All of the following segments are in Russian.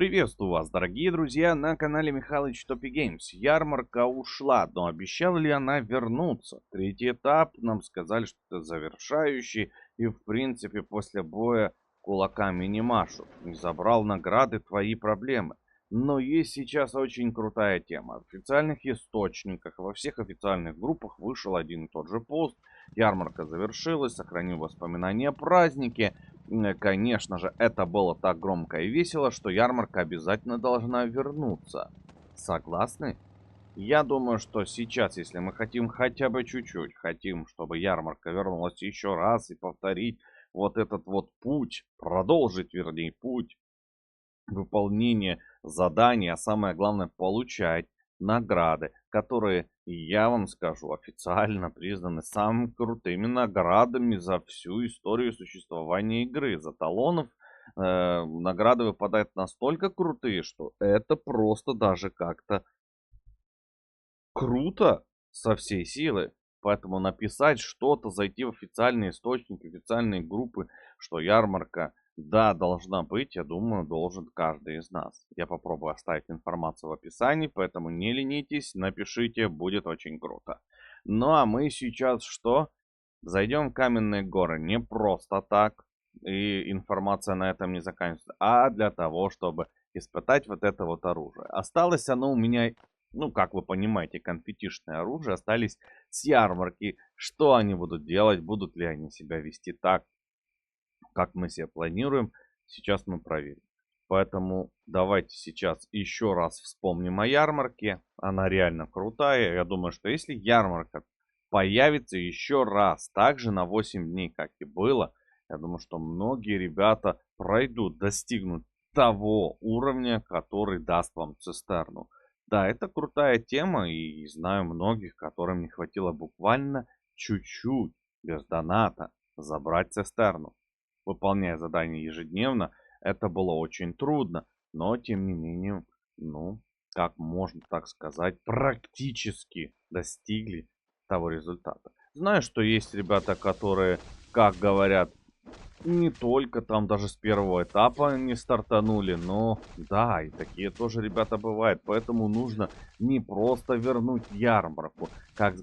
Приветствую вас, дорогие друзья, на канале Михалыч Топи Геймс. Ярмарка ушла, но обещала ли она вернуться? Третий этап, нам сказали, что это завершающий, и в принципе после боя кулаками не машут. Не забрал награды, твои проблемы. Но есть сейчас очень крутая тема. В официальных источниках, во всех официальных группах вышел один и тот же пост. Ярмарка завершилась, сохраню воспоминания о празднике. Конечно же, это было так громко и весело, что ярмарка обязательно должна вернуться. Согласны? Я думаю, что сейчас, если мы хотим хотя бы чуть-чуть, хотим, чтобы ярмарка вернулась еще раз и повторить вот этот вот путь, продолжить, вернее, путь выполнения заданий, а самое главное получать награды, которые, я вам скажу, официально признаны самыми крутыми наградами за всю историю существования игры. За талонов награды выпадают настолько крутые, что это просто даже как-то круто со всей силы. Поэтому написать что-то, зайти в официальные источники, официальные группы, что ярмарка, да, должна быть, я думаю, должен каждый из нас. Я попробую оставить информацию в описании, поэтому не ленитесь, напишите, будет очень круто. Ну а мы сейчас что? Зайдем в каменные горы не просто так, и информация на этом не заканчивается, а для того, чтобы испытать вот это вот оружие. Осталось оно у меня, ну, как вы понимаете, конфетишное оружие остались с ярмарки. Что они будут делать? Будут ли они себя вести так, как мы себе планируем? Сейчас мы проверим. Поэтому давайте сейчас еще раз вспомним о ярмарке. Она реально крутая. Я думаю, что если ярмарка появится еще раз, также на 8 дней, как и было, я думаю, что многие ребята пройдут, достигнут того уровня, который даст вам цистерну. Да, это крутая тема, и знаю многих, которым не хватило буквально чуть-чуть, без доната, забрать цистерну. Выполняя задания ежедневно, это было очень трудно, но тем не менее, ну, как можно так сказать, практически достигли того результата. Знаю, что есть ребята, которые, как говорят, не только там даже с первого этапа не стартанули, но да, и такие тоже ребята бывают. Поэтому нужно не просто вернуть ярмарку, как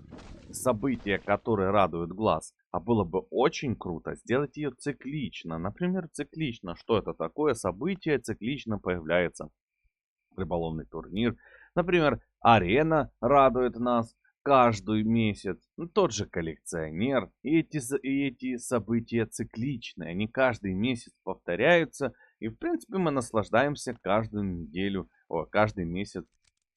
событие, которое радует глаз, а было бы очень круто сделать ее циклично. Например, циклично. Что это такое? Событие циклично появляется. Рыболовный турнир. Например, арена радует нас каждый месяц. Ну, тот же коллекционер. И эти события цикличные. Они каждый месяц повторяются. И, в принципе, мы наслаждаемся каждую неделю, каждый месяц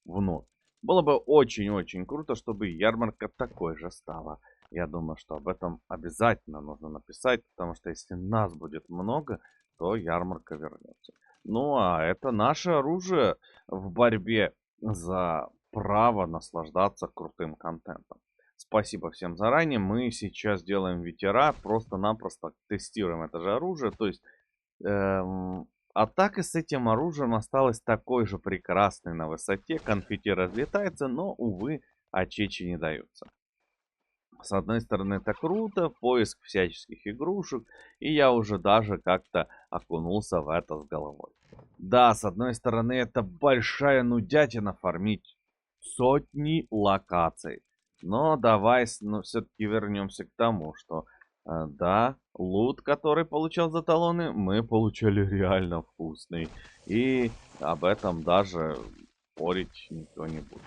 вновь. Было бы очень-очень круто, чтобы ярмарка такой же стала. Я думаю, что об этом обязательно нужно написать, потому что если нас будет много, то ярмарка вернется. Ну а это наше оружие в борьбе за право наслаждаться крутым контентом. Спасибо всем заранее. Мы сейчас делаем ветера, просто-напросто тестируем это же оружие. То есть атака с этим оружием осталась такой же прекрасной на высоте. Конфетти разлетается, но, увы, очечи не даются. С одной стороны, это круто, поиск всяческих игрушек, и я уже даже как-то окунулся в это с головой. Да, с одной стороны, это большая нудятина фармить сотни локаций. Но давай, ну, все-таки вернемся к тому, что, да, лут, который получал за талоны, мы получали реально вкусный. И об этом даже спорить никто не будет.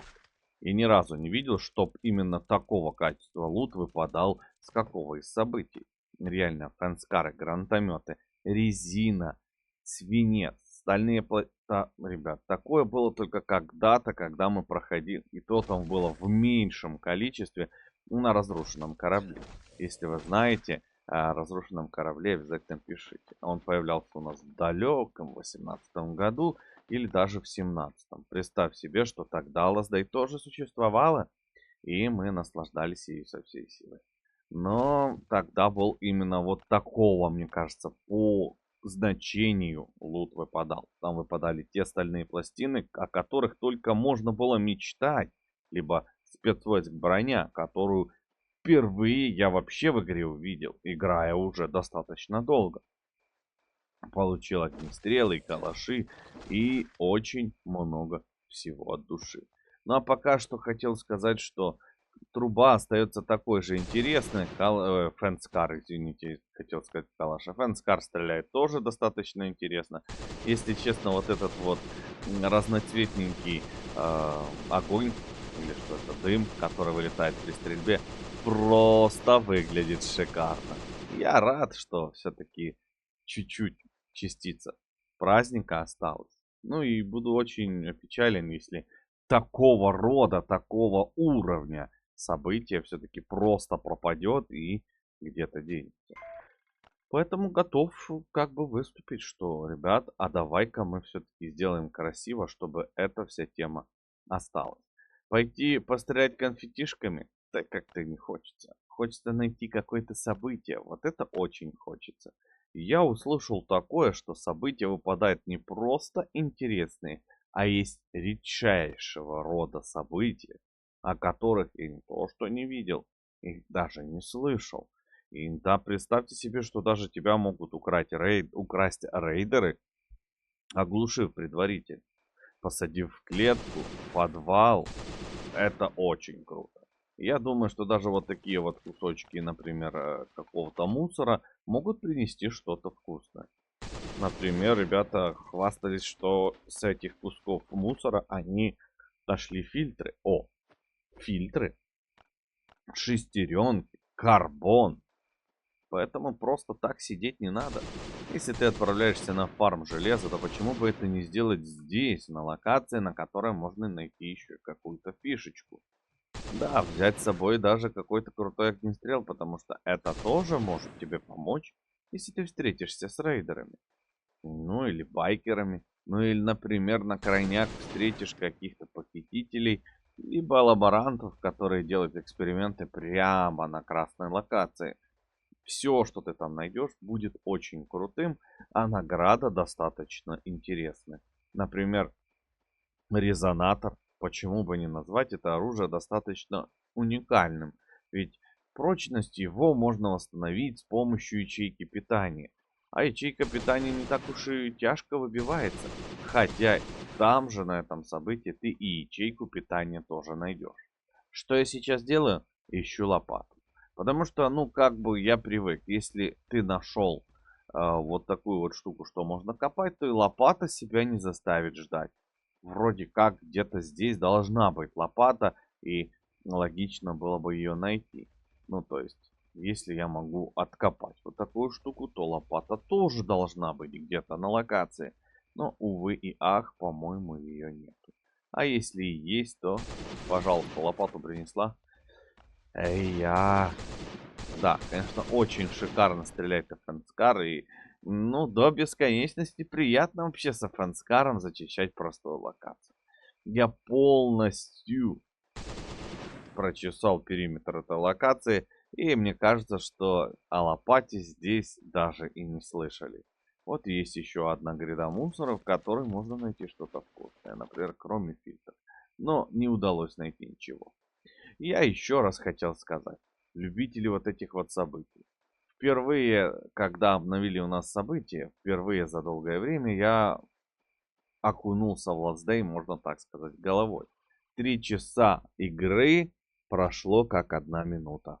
И ни разу не видел, чтоб именно такого качества лут выпадал с какого из событий. Реально, фэнскары, гранатометы, резина, свинец, стальные плита. Ребят, такое было только когда-то, когда мы проходили. И то там было в меньшем количестве на разрушенном корабле. Если вы знаете о разрушенном корабле, обязательно пишите. Он появлялся у нас в далеком 18 году или даже в 17-м. Представь себе, что тогда Лаздей тоже существовала, и мы наслаждались ею со всей силой. Но тогда был именно вот такого, мне кажется, по значению лут выпадал. Там выпадали те стальные пластины, о которых только можно было мечтать. Либо спецвойск броня, которую впервые я вообще в игре увидел, играя уже достаточно долго. Получил огнестрелы, калаши и очень много всего от души. Ну а пока что хотел сказать, что труба остается такой же интересной. Фенскар, извините, хотел сказать калаш. А Фенскар стреляет тоже достаточно интересно. Если честно, вот этот вот разноцветненький огонь, или что это, дым, который вылетает при стрельбе, просто выглядит шикарно. Я рад, что все-таки чуть-чуть частица праздника осталась. Ну и буду очень опечален, если такого рода, такого уровня событие все-таки просто пропадет и где-то денется. Поэтому готов как бы выступить, что, ребят, а давай-ка мы все-таки сделаем красиво, чтобы эта вся тема осталась. Пойти пострелять конфетишками, так как-то не хочется. Хочется найти какое-то событие, вот это очень хочется. И я услышал такое, что события выпадают не просто интересные, а есть редчайшего рода события, о которых я не то что не видел, их даже не слышал. И да, представьте себе, что даже тебя могут украсть рейдеры, оглушив предварительно, посадив в клетку, в подвал. Это очень круто. Я думаю, что даже вот такие вот кусочки, например, какого-то мусора могут принести что-то вкусное. Например, ребята хвастались, что с этих кусков мусора они нашли фильтры. О, фильтры, шестеренки, карбон. Поэтому просто так сидеть не надо. Если ты отправляешься на фарм железа, то почему бы это не сделать здесь, на локации, на которой можно найти еще какую-то фишечку. Да, взять с собой даже какой-то крутой огнестрел, потому что это тоже может тебе помочь, если ты встретишься с рейдерами. Ну или байкерами. Ну или, например, на крайняк встретишь каких-то похитителей, либо лаборантов, которые делают эксперименты прямо на красной локации. Все, что ты там найдешь, будет очень крутым, а награда достаточно интересная. Например, резонатор. Почему бы не назвать это оружие достаточно уникальным? Ведь прочность его можно восстановить с помощью ячейки питания. А ячейка питания не так уж и тяжко выбивается. Хотя там же, на этом событии, ты и ячейку питания тоже найдешь. Что я сейчас делаю? Ищу лопату. Потому что, ну, как бы я привык, если ты нашел вот такую вот штуку, что можно копать, то и лопата себя не заставит ждать. Вроде как где-то здесь должна быть лопата, и логично было бы ее найти. Ну, то есть, если я могу откопать вот такую штуку, то лопата тоже должна быть где-то на локации. Но, увы и ах, по-моему, ее нету. А если и есть, то, пожалуйста, лопату принесла. Эй, я. Да, конечно, очень шикарно стреляет Фенскар. И, ну, до бесконечности приятно вообще с Фенскаром зачищать простую локацию. Я полностью прочесал периметр этой локации. И мне кажется, что о лопате здесь даже и не слышали. Вот есть еще одна гряда мусора, в которой можно найти что-то вкусное. Например, кроме фильтра. Но не удалось найти ничего. Я еще раз хотел сказать. Любители вот этих вот событий. Впервые, когда обновили у нас события, впервые за долгое время я окунулся в Last Day, можно так сказать, головой. 3 часа игры прошло как 1 минута.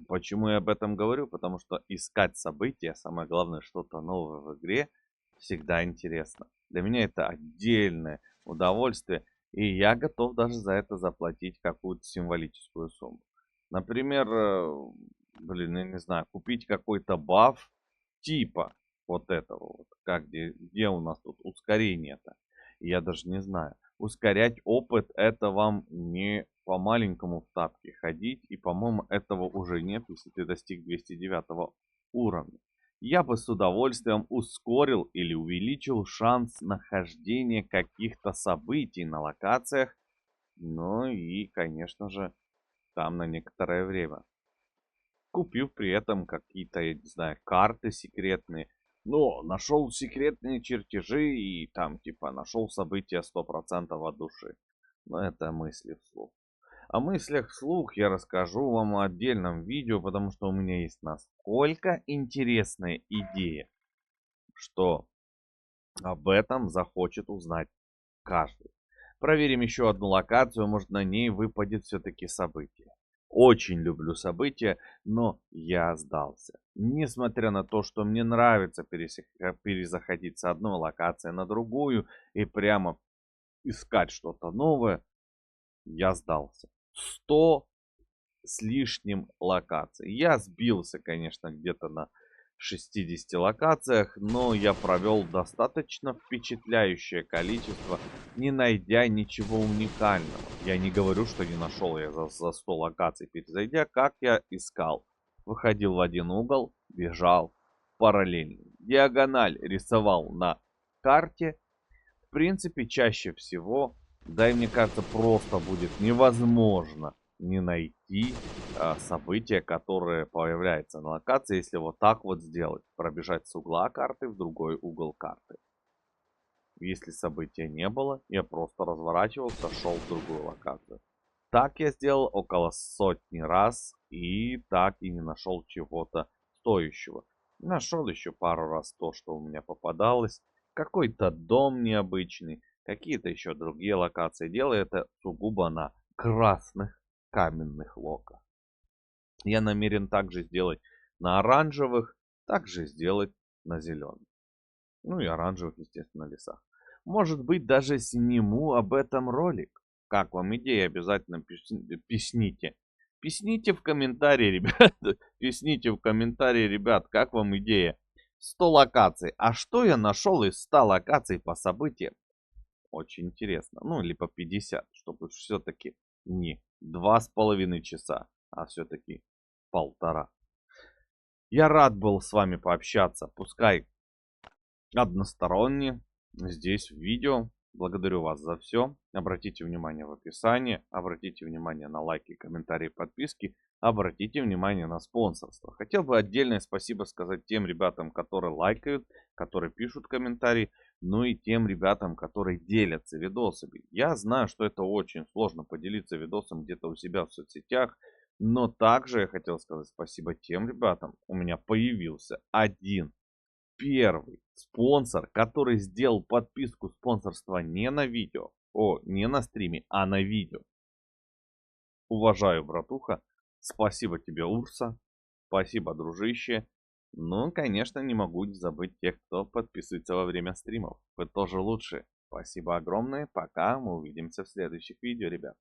Почему я об этом говорю? Потому что искать события, самое главное, что-то новое в игре, всегда интересно. Для меня это отдельное удовольствие, и я готов даже за это заплатить какую-то символическую сумму. Например, блин, я не знаю, купить какой-то баф типа вот этого вот. Как, где у нас тут ускорение-то? Я даже не знаю. Ускорять опыт это вам не по маленькому в тапке ходить. И, по-моему, этого уже нет, если ты достиг 209 уровня. Я бы с удовольствием ускорил или увеличил шанс нахождения каких-то событий на локациях. Ну и, конечно же, там на некоторое время. Купив при этом какие-то, я не знаю, карты секретные. Но нашел секретные чертежи и там типа нашел события 100% от души. Но это мысли вслух. О мыслях вслух я расскажу вам в отдельном видео, потому что у меня есть настолько интересная идея. что об этом захочет узнать каждый. Проверим еще одну локацию, может на ней выпадет все-таки событие. Очень люблю события, но я сдался. Несмотря на то, что мне нравится перезаходить с одной локации на другую и прямо искать что-то новое, я сдался. 100 с лишним локаций. Я сбился, конечно, где-то на 60 локациях, но я провел достаточно впечатляющее количество, не найдя ничего уникального. Я не говорю, что не нашел я за 100 локаций перезайдя, как я искал. Выходил в один угол, бежал параллельно. Диагональ рисовал на карте. В принципе, чаще всего, да и мне кажется, просто будет невозможно не найти события, которые появляются на локации, если вот так вот сделать. Пробежать с угла карты в другой угол карты. Если события не было, я просто разворачивался, шел в другую локацию. Так я сделал около сотни раз и так и не нашел чего-то стоящего. Нашел еще пару раз то, что у меня попадалось. Какой-то дом необычный, какие-то еще другие локации. Делаю это сугубо на красных каменных локах. Я намерен также сделать на оранжевых, также сделать на зеленых. Ну и оранжевых, естественно, лесах. Может быть, даже сниму об этом ролик. Как вам идея? Обязательно писните. Писните в комментарии, ребят. Писните в комментарии, ребят, как вам идея. 100 локаций. А что я нашел из 100 локаций по событиям? Очень интересно. Ну, или по 50, чтобы все-таки не 2,5 часа, а все-таки 1,5. Я рад был с вами пообщаться. Пускай односторонне здесь в видео. Благодарю вас за все. Обратите внимание в описании. Обратите внимание на лайки, комментарии, подписки. Обратите внимание на спонсорство. Хотел бы отдельное спасибо сказать тем ребятам, которые лайкают, которые пишут комментарии. Ну и тем ребятам, которые делятся видосами. Я знаю, что это очень сложно поделиться видосом где-то у себя в соцсетях. Но также я хотел сказать спасибо тем ребятам. У меня появился один первый спонсор, который сделал подписку спонсорства не на видео, не на стриме, а на видео. Уважаю, братуха. Спасибо тебе, Урса. Спасибо, дружище. Ну, конечно, не могу забыть тех, кто подписывается во время стримов. Вы тоже лучшие. Спасибо огромное. Пока. Мы увидимся в следующих видео, ребят.